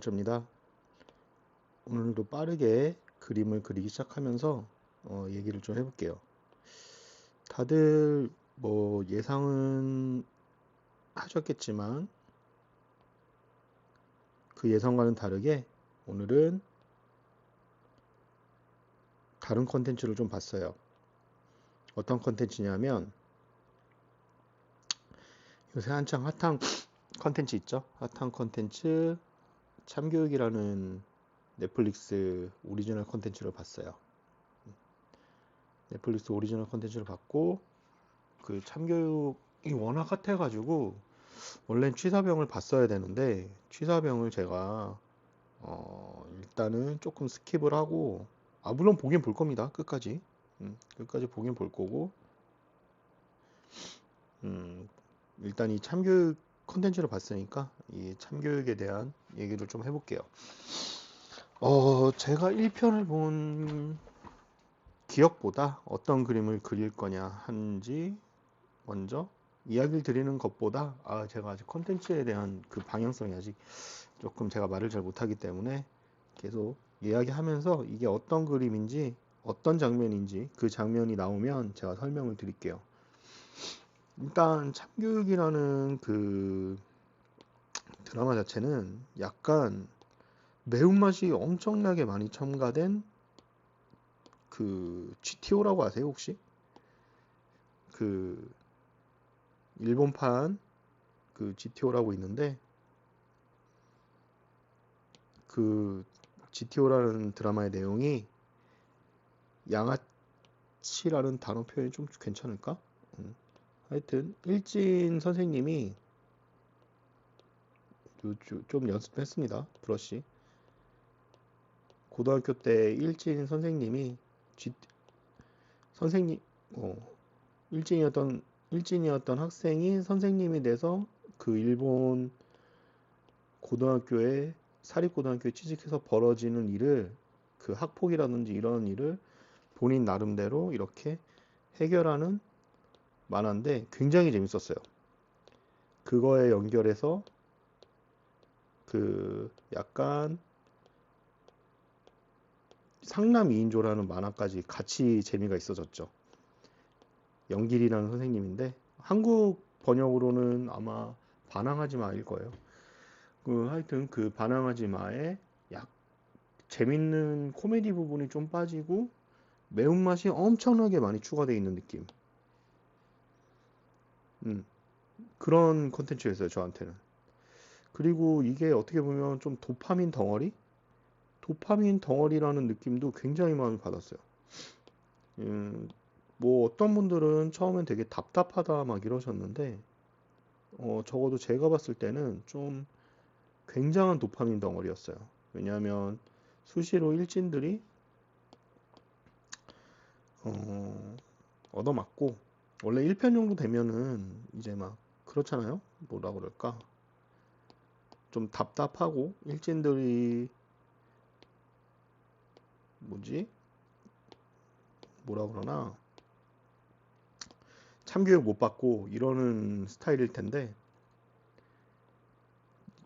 개발자입니다. 오늘도 빠르게 그림을 그리기 시작하면서 얘기를 좀 해볼게요. 다들 뭐 예상은 하셨겠지만 그 예상과는 다르게 오늘은 다른 컨텐츠를 좀 봤어요. 어떤 컨텐츠냐면 요새 한창 핫한 컨텐츠 있죠? 핫한 컨텐츠 참교육이라는 넷플릭스 오리지널 컨텐츠를 봤어요. 넷플릭스 오리지널 컨텐츠를 봤고 그 참교육이 워낙 핫해가지고 원래는 취사병을 봤어야 되는데 취사병을 제가 일단은 조금 스킵을 하고 물론 보긴 볼 겁니다. 끝까지 끝까지 보긴 볼 거고 일단 이 참교육 컨텐츠를 봤으니까 이 참교육에 대한 얘기를 좀 해볼게요. 제가 1편을 본 기억보다 어떤 그림을 그릴 거냐 하는지 먼저 이야기를 드리는 것보다 제가 아직 컨텐츠에 대한 그 방향성이 아직 조금 제가 말을 잘 못하기 때문에 계속 이야기하면서 이게 어떤 그림인지 어떤 장면인지 그 장면이 나오면 제가 설명을 드릴게요. 일단 참교육이라는 그 드라마 자체는 약간 매운맛이 엄청나게 많이 첨가된 그 GTO라고 아세요 혹시? 그 일본판 그 GTO라고 있는데 그 GTO라는 드라마의 내용이 양아치라는 단어 표현이 좀 괜찮을까? 하여튼 일진 선생님이 좀 연습했습니다. 브러쉬. 고등학교 때 일진 선생님이 선생님 어, 일진이었던 학생이 선생님이 돼서 그 일본 고등학교에 사립고등학교에 취직해서 벌어지는 일을 그 학폭이라든지 이런 일을 본인 나름대로 이렇게 해결하는 만화인데 굉장히 재밌었어요. 그거에 연결해서 그 약간 상남 2인조라는 만화까지 같이 재미가 있어졌죠. 영길이라는 선생님인데 한국 번역으로는 아마 반항하지 마일 거예요. 하여튼 그 반항하지 마에 약 재밌는 코미디 부분이 좀 빠지고 매운맛이 엄청나게 많이 추가되어 있는 느낌. 그런 컨텐츠였어요, 저한테는. 그리고 이게 어떻게 보면 좀 도파민 덩어리? 도파민 덩어리라는 느낌도 굉장히 많이 받았어요. 음, 뭐 어떤 분들은 처음엔 되게 답답하다 막 이러셨는데 적어도 제가 봤을 때는 좀 굉장한 도파민 덩어리였어요. 왜냐하면 수시로 일진들이 얻어맞고 원래 1편 정도 되면은 이제 막 그렇잖아요. 뭐라 그럴까? 좀 답답하고 일진들이 뭐지? 뭐라 그러나? 참교육 못 받고 이러는 스타일일 텐데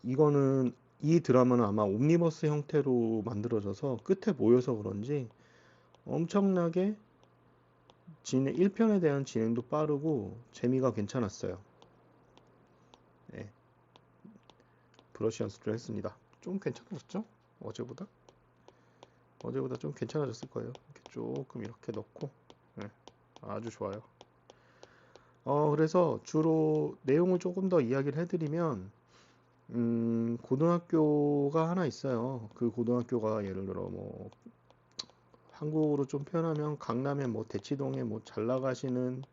이거는 이 드라마는 아마 옴니버스 형태로 만들어져서 끝에 모여서 그런지 엄청나게 1편에 대한 진행도 빠르고 재미가 괜찮았어요. 네, 브러쉬 연습을 했습니다. 좀 괜찮아졌죠? 어제보다? 어제보다 좀 괜찮아졌을 거예요. 이렇게 조금 이렇게 넣고 네, 아주 좋아요. 그래서 주로 내용을 조금 더 이야기를 해드리면 고등학교가 하나 있어요. 그 고등학교가 예를 들어 뭐 한국으로 좀 표현하면 강남의 뭐 대치동에 뭐 잘 나가시는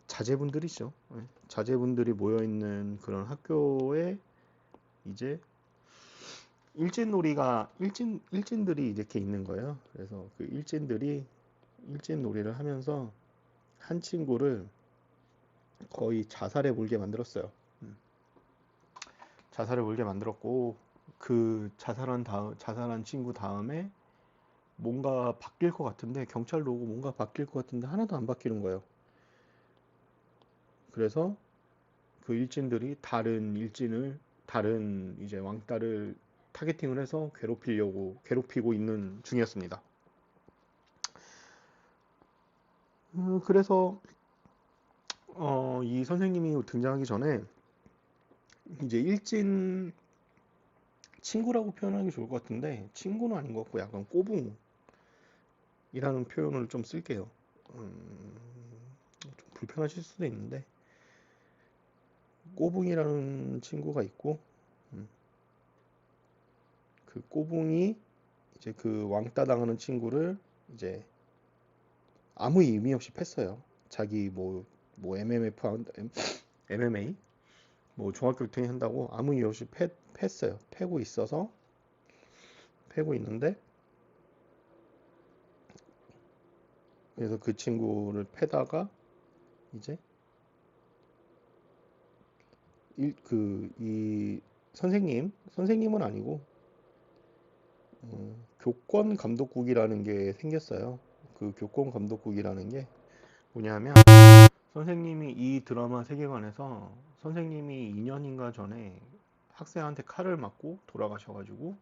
자제분들이죠. 예, 자제분들이 모여 있는 그런 학교에 이제 일진들이 이렇게 있는 거예요. 그래서 그 일진들이 일진 놀이를 하면서 한 친구를 거의 자살에 몰게 만들었어요. 자살에 몰게 만들었고 그 자살한 친구 다음에 뭔가 바뀔 것 같은데 경찰도 오고 뭔가 바뀔 것 같은데 하나도 안 바뀌는 거예요. 그래서 그 일진들이 다른 이제 왕따를 타겟팅을 해서 괴롭히고 있는 중이었습니다. 그래서 이 선생님이 등장하기 전에 이제 일진 친구라고 표현하기 좋을 것 같은데 친구는 아닌 것 같고 약간 꼬붕이라는 표현을 좀 쓸게요. 좀 불편하실 수도 있는데 꼬붕이라는 친구가 있고 그 꼬붕이 이제 그 왕따 당하는 친구를 이제 아무 의미 없이 팼어요. 자기 뭐 MMA 뭐 종합격투기 한다고 아무 이유 없이 팼어요. 패고 있는데 그래서 그 친구를 패다가 이제 이 선생님은 아니고 교권 감독국이라는 게 생겼어요. 그 교권 감독국이라는 게 뭐냐면 선생님이 이 드라마 세계관에서 선생님이 2년인가 전에 학생한테 칼을 맞고 돌아가셔가지고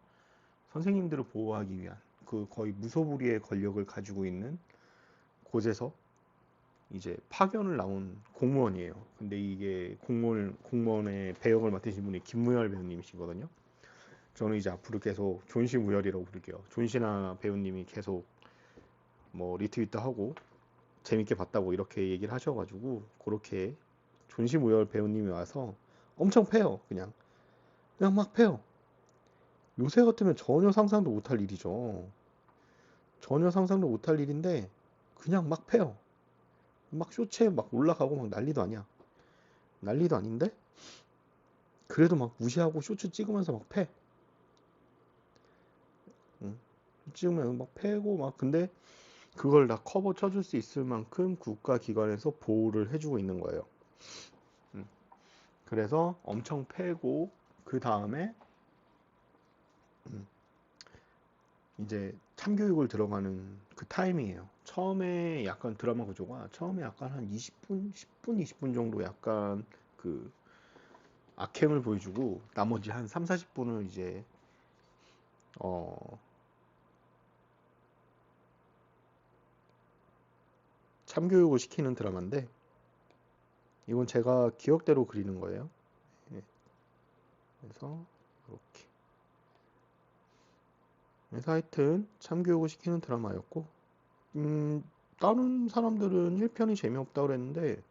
선생님들을 보호하기 위한 그 거의 무소불위의 권력을 가지고 있는 곳에서 이제 파견을 나온 공무원이에요. 근데 이게 공무원의 배역을 맡으신 분이 김무열 배우님이시거든요. 저는 이제 앞으로 계속 존시 무열이라고 부를게요. 존시나 배우님이 계속 뭐 리트윗도 하고 재밌게 봤다고 이렇게 얘기를 하셔가지고 그렇게 존시 무열 배우님이 와서 엄청 패요. 그냥 막 패요. 요새 같으면 전혀 상상도 못할 일이죠. 전혀 상상도 못할 일인데 그냥 막 패요. 막 쇼츠에 막 올라가고 막 난리도 아니야. 난리도 아닌데 그래도 막 무시하고 쇼츠 찍으면서 막 패. 응. 찍으면 막 패고 막 근데 그걸 다 커버 쳐줄 수 있을 만큼 국가기관에서 보호를 해주고 있는 거예요. 그래서 엄청 패고 그 다음에 이제 참교육을 들어가는 그 타이밍이에요. 처음에 약간 드라마 구조가 처음에 약간 한 20분, 10분, 20분 정도 약간 그 악행을 보여주고 나머지 한 3, 40분을 이제 어 참교육을 시키는 드라마인데 이건 제가 기억대로 그리는 거예요. 예, 그래서 이렇게 그래서 하여튼 참교육을 시키는 드라마였고 다른 사람들은 1편이 재미없다고 그랬는데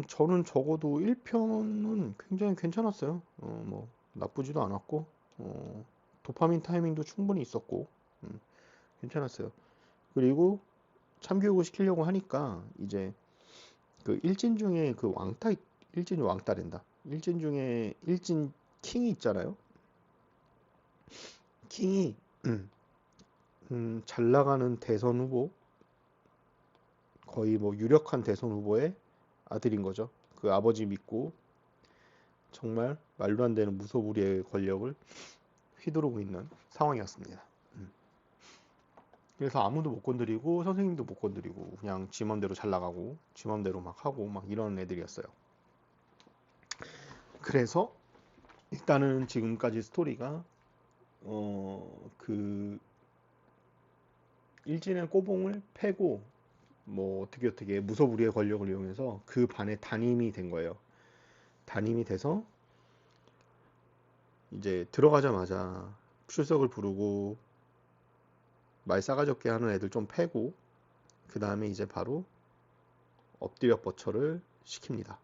저는 적어도 1편은 굉장히 괜찮았어요. 뭐 나쁘지도 않았고 도파민 타이밍도 충분히 있었고 괜찮았어요. 그리고 참교육을 시키려고 하니까 이제 그 일진 중에 그 일진 왕따된다. 일진 중에 일진 킹이 있잖아요. 킹이 잘 나가는 대선 후보 거의 뭐 유력한 대선 후보의 아들인 거죠. 그 아버지 믿고 정말 말도 안 되는 무소불위의 권력을 휘두르고 있는 상황이었습니다. 그래서 아무도 못 건드리고 선생님도 못 건드리고 그냥 지 맘대로 잘 나가고 지 맘대로 막 하고 막 이런 애들이었어요. 그래서 일단은 지금까지 스토리가 그 일진의 꼬봉을 패고 뭐 어떻게 무소불위의 권력을 이용해서 그 반에 담임이 된 거예요. 담임이 돼서 이제 들어가자마자 출석을 부르고 말 싸가지 없게 하는 애들 좀 패고 그 다음에 이제 바로 엎드려 뻗쳐를 시킵니다.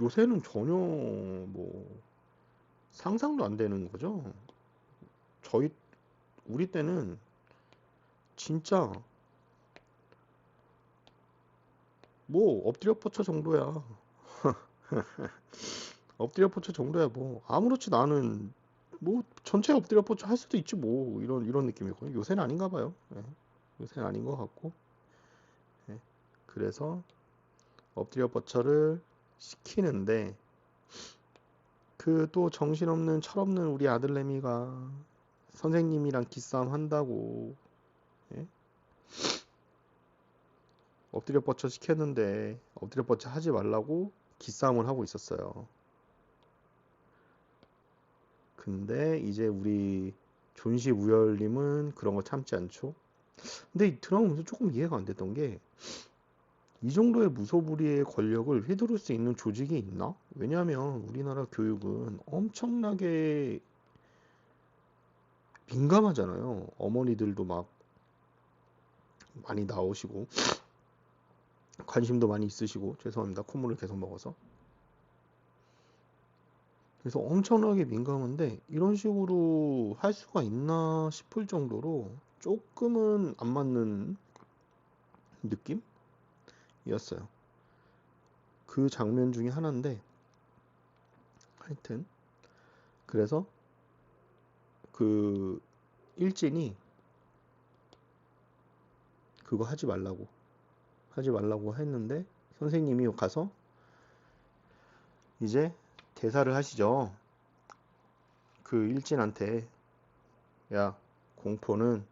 요새는 전혀 뭐 상상도 안 되는 거죠. 우리 때는 진짜 뭐 엎드려 뻗쳐 정도야. 엎드려 뻗쳐 정도야 뭐 아무렇지도 않은 뭐 전체 엎드려 뻗쳐 할 수도 있지 뭐 이런 느낌이거든요. 요새는 아닌가 봐요. 예, 요새는 아닌 것 같고. 예, 그래서 엎드려 뻗쳐를 시키는데 그 또 정신없는 철없는 우리 아들내미가 선생님이랑 기싸움 한다고 예? 엎드려 뻗쳐 시켰는데 엎드려 뻗쳐 하지 말라고 기싸움을 하고 있었어요. 근데 이제 우리 존시 무열님은 그런 거 참지 않죠. 근데 이 드라마 보면서 조금 이해가 안 됐던 게 이 정도의 무소불위의 권력을 휘두를 수 있는 조직이 있나? 왜냐하면 우리나라 교육은 엄청나게 민감하잖아요. 어머니들도 막 많이 나오시고 관심도 많이 있으시고 죄송합니다. 콧물을 계속 먹어서. 그래서 엄청나게 민감한데 이런 식으로 할 수가 있나 싶을 정도로 조금은 안 맞는 느낌이었어요. 그 장면 중에 하나인데 하여튼 그래서 그 일진이 그거 하지 말라고 했는데 선생님이 가서 이제 대사를 하시죠. 그 일진한테 야, 공포는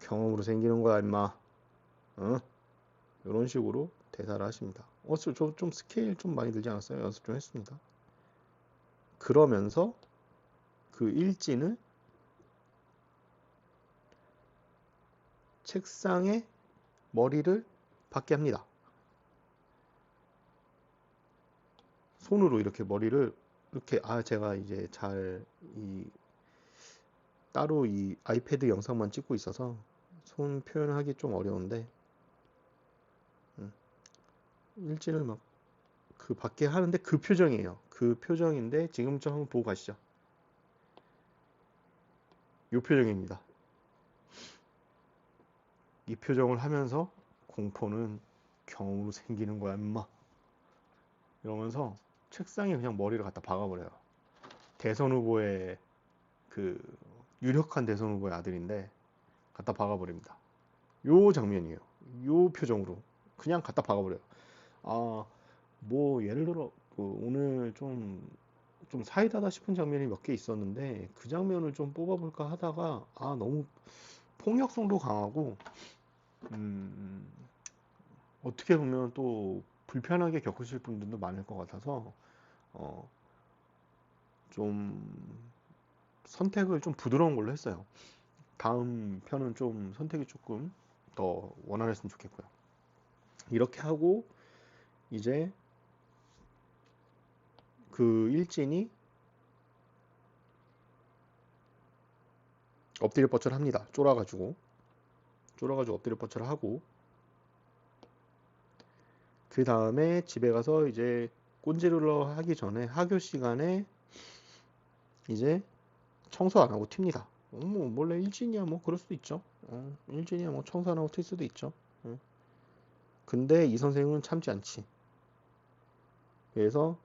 경험으로 생기는 거야 임마. 어? 이런 식으로 대사를 하십니다. 좀 스케일 좀 많이 들지 않았어요? 연습 좀 했습니다. 그러면서 그 일진을 책상에 머리를 박게 합니다. 손으로 이렇게 머리를 이렇게 제가 이제 따로 이 아이패드 영상만 찍고 있어서 손 표현하기 좀 어려운데 일진을 막 그 밖에 하는데 그 표정이에요. 그 표정인데 지금 좀 한번 보고 가시죠. 이 표정입니다. 이 표정을 하면서 공포는 경험으로 생기는 거야 임마 이러면서 책상에 그냥 머리를 갖다 박아버려요. 대선 후보의 그 유력한 대선 후보의 아들인데 갖다 박아버립니다. 요 장면이에요. 요 표정으로 그냥 갖다 박아버려요. 뭐 예를 들어 오늘 좀 사이다다 싶은 장면이 몇 개 있었는데 그 장면을 좀 뽑아볼까 하다가 너무 폭력성도 강하고 어떻게 보면 또 불편하게 겪으실 분들도 많을 것 같아서 좀 선택을 좀 부드러운 걸로 했어요. 다음 편은 좀 선택이 조금 더 원활했으면 좋겠고요. 이렇게 하고 이제 그 일진이 엎드려 뻗쳐를 합니다. 쫄아가지고 엎드려 뻗쳐를 하고 그 다음에 집에 가서 이제 꼰지르러 하기 전에 학교 시간에 이제 청소 안 하고 튑니다. 뭐 몰래 일진이야 뭐 그럴 수도 있죠. 일진이야 뭐 청소 안 하고 튈 수도 있죠. 근데 이 선생은 참지 않지. 그래서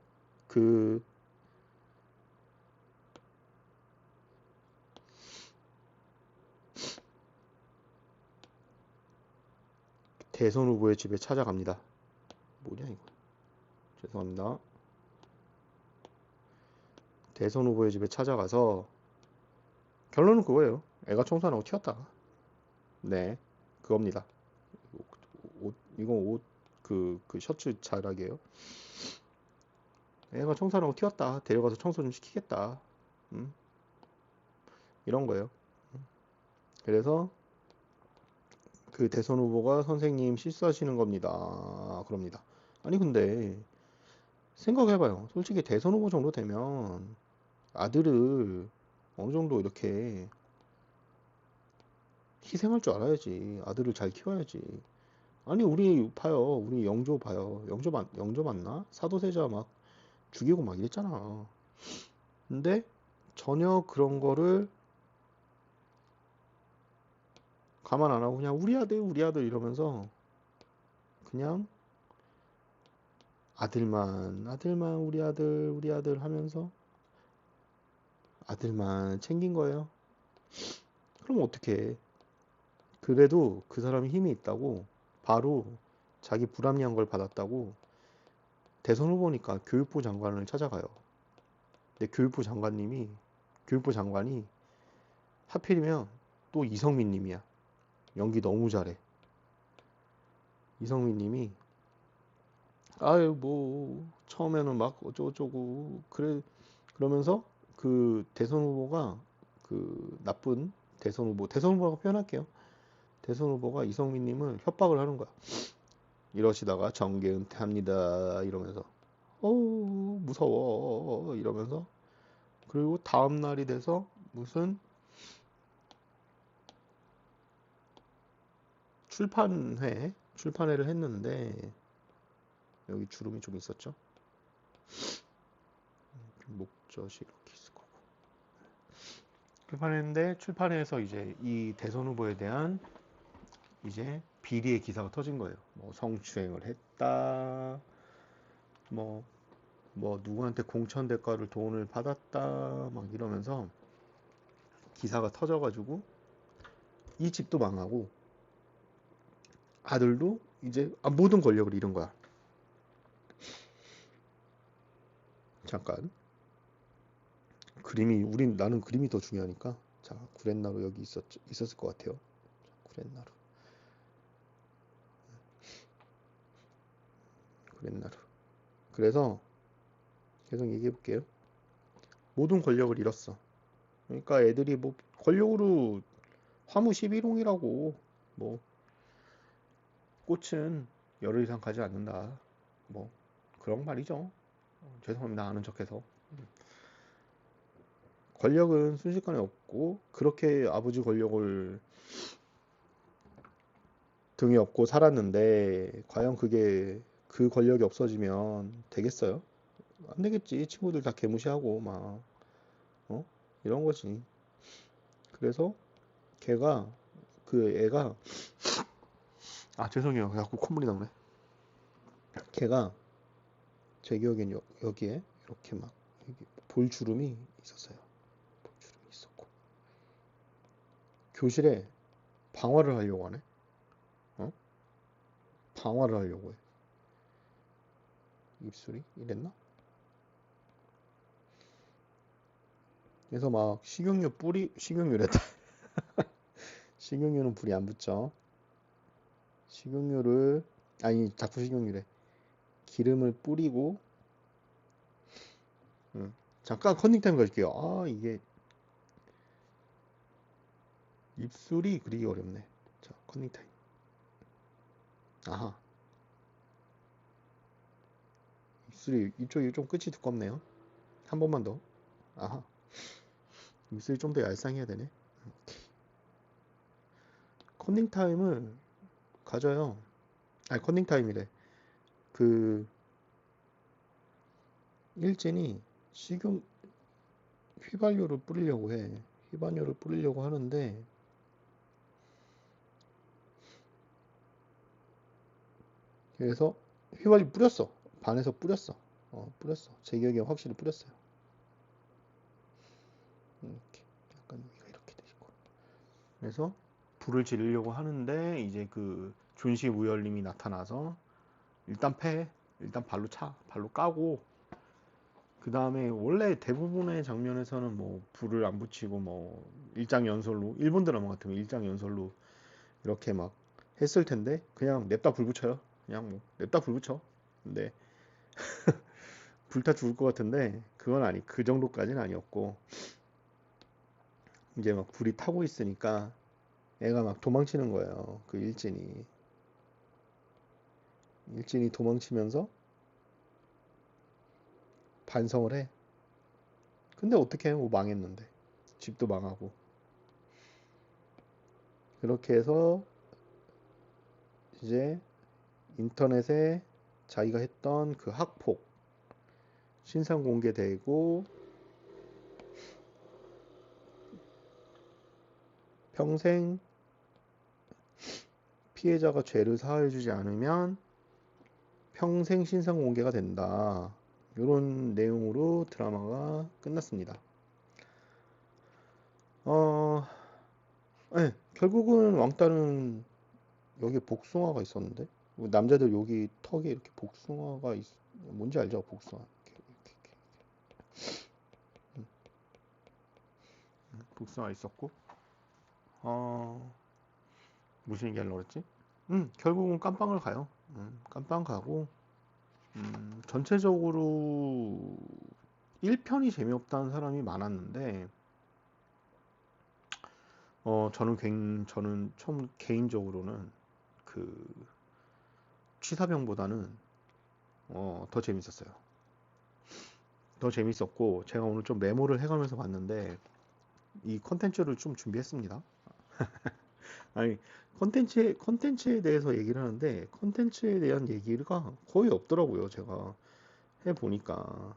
그 대선 후보의 집에 찾아갑니다. 뭐냐 이거. 죄송합니다. 대선 후보의 집에 찾아가서 결론은 그거예요. 애가 청소 안 하고 튀었다. 네, 그겁니다. 이건 그 셔츠 자락이에요. 애가 청소 안 하고 튀었다. 데려가서 청소 좀 시키겠다. 이런 거예요. 그래서 그 대선 후보가 선생님 실수하시는 겁니다. 그럽니다. 아니 근데 생각해봐요. 솔직히 대선 후보 정도 되면 아들을 어느 정도 이렇게 희생할 줄 알아야지. 아들을 잘 키워야지. 아니 우리 봐요. 우리 영조 봐요. 영조 맞나? 사도세자 막 죽이고 막 이랬잖아. 근데 전혀 그런 거를 가만 안 하고 그냥 우리 아들 이러면서 그냥 아들만 우리 아들 하면서 아들만 챙긴 거예요. 그럼 어떡해. 그래도 그 사람이 힘이 있다고 바로 자기 불합리한 걸 받았다고 대선 후보니까 교육부 장관을 찾아가요. 근데 교육부 장관이 하필이면 또 이성민 님이야. 연기 너무 잘해. 이성민 님이 아유 뭐 처음에는 막 어쩌고저쩌고 그러면서 그 대선 후보가 그 나쁜 대선 후보라고 표현할게요. 대선 후보가 이성민님을 협박을 하는 거야. 이러시다가 정계 은퇴합니다 이러면서 무서워 이러면서, 그리고 다음 날이 돼서 무슨 출판회를 했는데, 여기 주름이 좀 있었죠. 목젖이 이렇게 있을 거고. 출판했는데, 출판회에서 이제 이 대선 후보에 대한 이제 비리의 기사가 터진 거예요. 뭐 성추행을 했다, 뭐 누구한테 공천 대가를 돈을 받았다, 막 이러면서 기사가 터져가지고 이 집도 망하고 아들도 이제 모든 권력을 잃은 거야. 잠깐, 나는 그림이 더 중요하니까. 자, 구렛나루 여기 있었을 것 같아요. 구렛나루. 그래서 계속 얘기해 볼게요. 모든 권력을 잃었어. 그러니까 애들이 뭐 권력으로 화무 11홍이라고, 뭐 꽃은 열흘 이상 가지 않는다, 뭐 그런 말이죠. 죄송합니다, 아는 척해서. 권력은 순식간에 없고, 그렇게 아버지 권력을 등에 업고 살았는데 과연 그게 그 권력이 없어지면 되겠어요? 안 되겠지. 친구들 다 개무시하고 막 이런 거지. 그래서 걔가 그 애가 죄송해요. 자꾸 콧물이 나오네. 걔가 제 기억엔 여기에 이렇게 막 볼주름이 있었어요. 볼주름이 있었고, 교실에 방화를 하려고 하네. 방화를 하려고 해. 입술이 이랬나? 그래서 막 식용유랬다. 식용유는 불이 안 붙죠. 식용유를, 자꾸 식용유래. 기름을 뿌리고. 잠깐 컨닝 타임 가질게요. 이게 입술이 그리기 어렵네. 자, 컨닝 타임. 아하. 이쪽이 좀 끝이 두껍네요. 한 번만 더. 아하. 입술이 좀 더 얄쌍해야 되네. 컨닝 타임을 가져요. 컨닝 타임이래. 그 일진이 식용 휘발유를 뿌리려고 해. 휘발유를 뿌리려고 하는데, 그래서 휘발유 뿌렸어. 반에서 뿌렸어. 뿌렸어. 제 기억에 확실히 뿌렸어요. 이렇게 약간 여기가 이렇게 돼 있고. 그래서 불을 지르려고 하는데 이제 그 존시 우열님이 나타나서 일단 패. 일단 발로 까고, 그 다음에 원래 대부분의 장면에서는 뭐 불을 안 붙이고 뭐 일장연설로, 일본 드라마 같으면 일장연설로 이렇게 막 했을 텐데, 그냥 냅다 불 붙여요. 그냥 뭐 냅다 불 붙여. 근데 불타 죽을 것 같은데 그건 그 정도까지는 아니었고, 이제 막 불이 타고 있으니까 애가 막 도망치는 거예요. 그 일진이 도망치면서 반성을 해. 근데 어떻게 해? 뭐 망했는데. 집도 망하고. 그렇게 해서 이제 인터넷에 자기가 했던 그 학폭 신상 공개되고, 평생 피해자가 죄를 사하해주지 않으면 평생 신상 공개가 된다. 이런 내용으로 드라마가 끝났습니다. 네, 결국은 왕따는 여기 복숭아가 있었는데, 남자들 여기 턱에 이렇게 뭔지 알죠? 복숭아. 복숭아 있었고, 무슨 얘기 하려고 그랬지? 결국은 깜빵을 가요. 깜빵 가고, 전체적으로 1편이 재미없다는 사람이 많았는데 저는 처음 개인적으로는 그 취사병보다는 더 재밌었어요. 더 재밌었고 제가 오늘 좀 메모를 해가면서 봤는데 이 컨텐츠를 좀 준비했습니다. 아니 컨텐츠에 대해서 얘기를 하는데 컨텐츠에 대한 얘기가 거의 없더라고요. 제가 해보니까.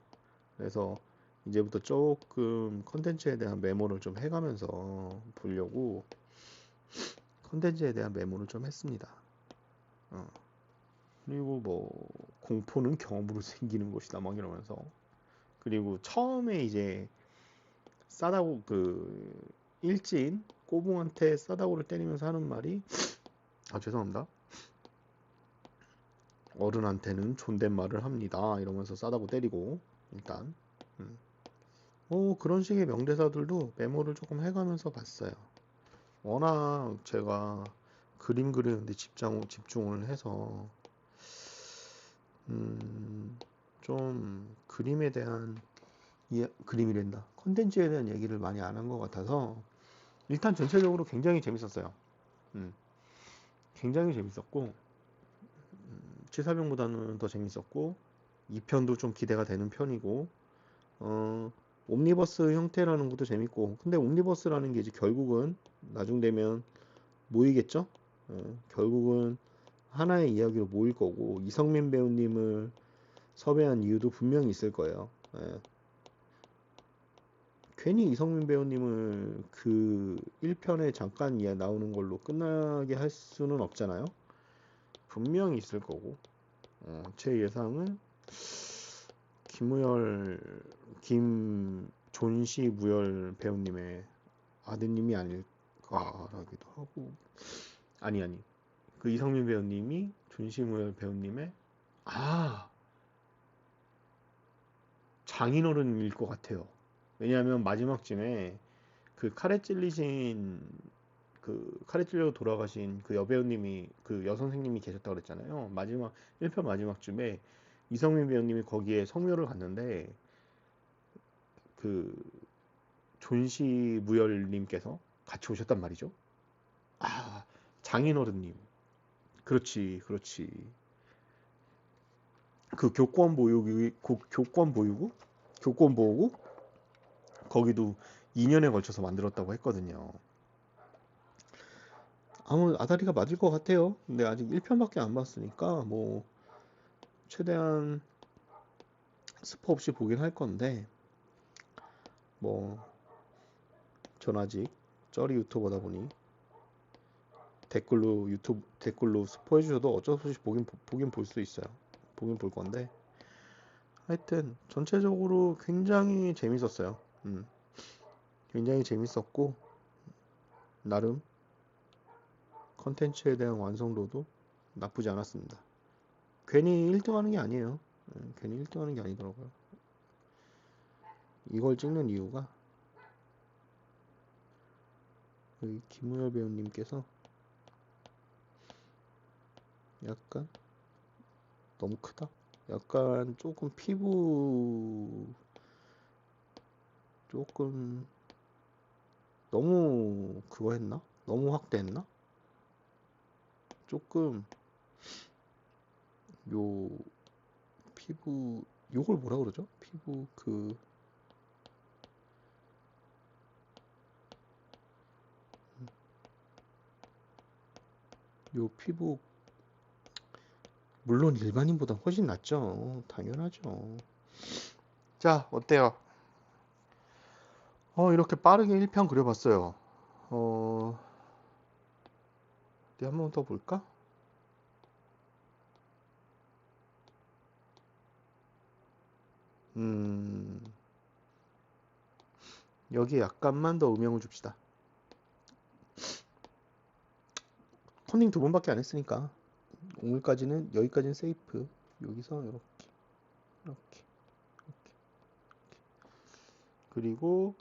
그래서 이제부터 조금 컨텐츠에 대한 메모를 좀 해가면서 보려고 컨텐츠에 대한 메모를 좀 했습니다. 어. 그리고 뭐 공포는 경험으로 생기는 것이다 막 이러면서 그리고 처음에 이제 싸다고 일진 꼬붕한테 싸다구를 때리면서 하는 말이 죄송합니다. 어른한테는 존댓말을 합니다. 이러면서 싸다구 때리고 일단 음. 그런 식의 명대사들도 메모를 조금 해가면서 봤어요. 워낙 제가 그림 그리는데 집중을 해서 좀 그림에 대한 그림이란다. 컨텐츠에 대한 얘기를 많이 안 한 것 같아서 일단 전체적으로 굉장히 재밌었어요. 굉장히 재밌었고 치사병보다는 더 재밌었고 2편도 좀 기대가 되는 편이고 옴니버스 형태라는 것도 재밌고 근데 옴니버스라는 게 이제 결국은 나중 되면 모이겠죠? 결국은 하나의 이야기로 모일 거고 이성민 배우님을 섭외한 이유도 분명히 있을 거예요. 괜히 이성민 배우님을 그 1편에 잠깐 나오는 걸로 끝나게 할 수는 없잖아요. 분명히 있을 거고 제 예상은 존시 무열 배우님의 아드님이 아닐까라기도 하고 아니 그 이성민 배우님이 존시 무열 배우님의 장인어른일 것 같아요. 왜냐하면 마지막쯤에 그 칼에 찔려 돌아가신 그 여배우님이 그 여선생님이 계셨다고 그랬잖아요. 1편 마지막쯤에 이성민 배우님이 거기에 성묘를 갔는데 그 존시 무열님께서 같이 오셨단 말이죠. 장인어른님. 그렇지. 그 교권 보호구 거기도 2년에 걸쳐서 만들었다고 했거든요. 아다리가 맞을 것 같아요. 근데 아직 1편밖에 안 봤으니까 뭐 최대한 스포 없이 보긴 할 건데 뭐 전 아직 쩌리 유튜버다 보니 댓글로 스포해 주셔도 어쩔 수 없이 보긴 볼 수 있어요. 보긴 볼 건데 하여튼 전체적으로 굉장히 재밌었어요. 굉장히 재밌었고 나름 컨텐츠에 대한 완성도도 나쁘지 않았습니다. 괜히 1등 하는 게 아니에요. 괜히 1등 하는 게 아니더라고요. 이걸 찍는 이유가 여기 김우열 배우님께서 약간 너무 크다. 약간 조금 피부 조금 너무 그거 했나? 너무 확대했나? 조금 요 피부 요걸 뭐라 그러죠? 피부 요 피부 물론 일반인보다 훨씬 낫죠. 당연하죠. 자, 어때요? 이렇게 빠르게 1편 그려봤어요. 어디 한번 더 볼까? 여기 약간만 더 음영을 줍시다. 컨닝 2번밖에 안 했으니까 오늘까지는 여기까지는 세이프. 여기서 이렇게 그리고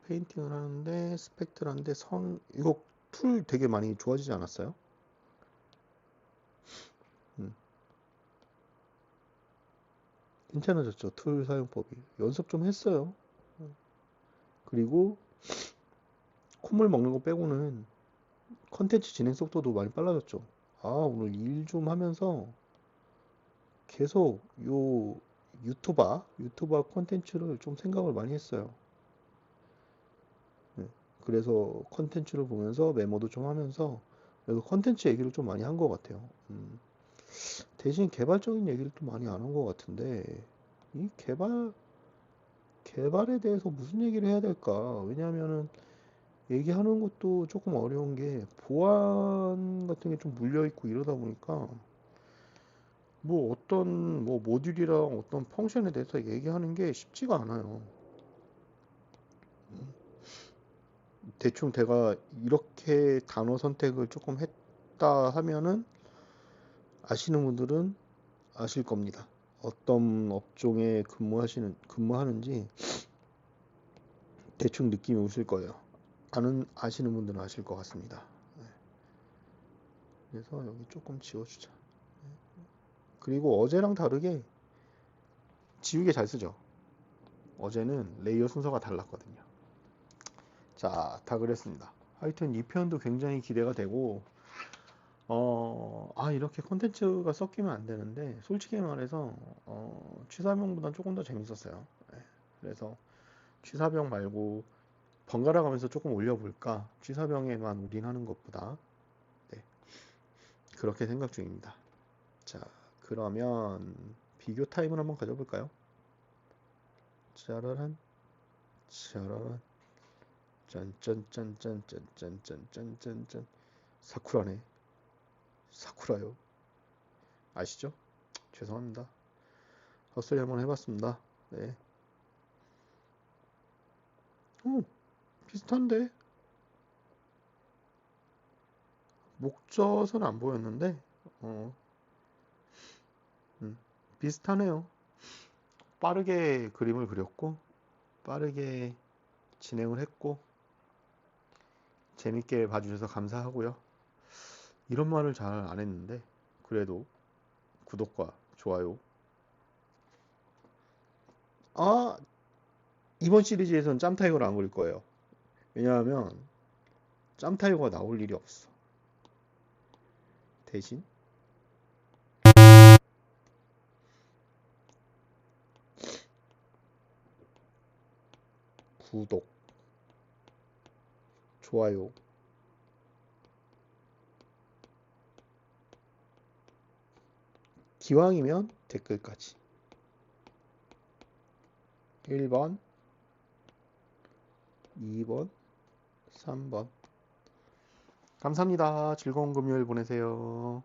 페인팅을 하는데 스펙트라인데 이거 툴 되게 많이 좋아지지 않았어요? 괜찮아졌죠. 툴 사용법이. 연습 좀 했어요. 그리고 콧물 먹는 거 빼고는 컨텐츠 진행 속도도 많이 빨라졌죠. 아, 오늘 일 좀 하면서 계속 요 유튜버 컨텐츠를 좀 생각을 많이 했어요. 네. 그래서 컨텐츠를 보면서 메모도 좀 하면서 그래서 컨텐츠 얘기를 좀 많이 한 것 같아요. 대신 개발적인 얘기를 좀 많이 안 한 것 같은데 이 개발에 대해서 무슨 얘기를 해야 될까? 왜냐하면은 얘기하는 것도 조금 어려운 게 보안 같은 게 좀 물려 있고 이러다 보니까 뭐 어떤 뭐 모듈이랑 어떤 펑션에 대해서 얘기하는 게 쉽지가 않아요. 대충 제가 이렇게 단어 선택을 조금 했다 하면은 아시는 분들은 아실 겁니다. 어떤 업종에 근무하는지 대충 느낌이 오실 거예요. 아시는 분들은 아실 것 같습니다. 그래서 여기 조금 지워주자. 그리고 어제랑 다르게 지우개 잘 쓰죠. 어제는 레이어 순서가 달랐거든요. 자, 다 그랬습니다. 하여튼 이 편도 굉장히 기대가 되고 이렇게 콘텐츠가 섞이면 안 되는데 솔직히 말해서 취사병보단 조금 더 재밌었어요. 네, 그래서 취사병 말고 번갈아 가면서 조금 올려볼까? 취사병에만 올인하는 것보다 네, 그렇게 생각 중입니다. 자, 그러면 비교 타임을 한번 가져볼까요? 짜라란 짜라란 짠짠짠짠짠짠짠짠짠 사쿠라네. 사쿠라요. 아시죠? 죄송합니다. 헛소리 한번 해봤습니다. 네. 비슷한데? 목젖은 안 보였는데, 어, 비슷하네요. 빠르게 그림을 그렸고, 빠르게 진행을 했고, 재밌게 봐주셔서 감사하고요. 이런 말을 잘 안 했는데, 그래도 구독과 좋아요. 아, 이번 시리즈에서는 짬타이거를 안 그릴 거예요. 왜냐하면, 짬타이거가 나올 일이 없어. 대신, 구독, 좋아요, 기왕이면 댓글까지. 1번, 2번, 3번. 감사합니다. 즐거운 금요일 보내세요.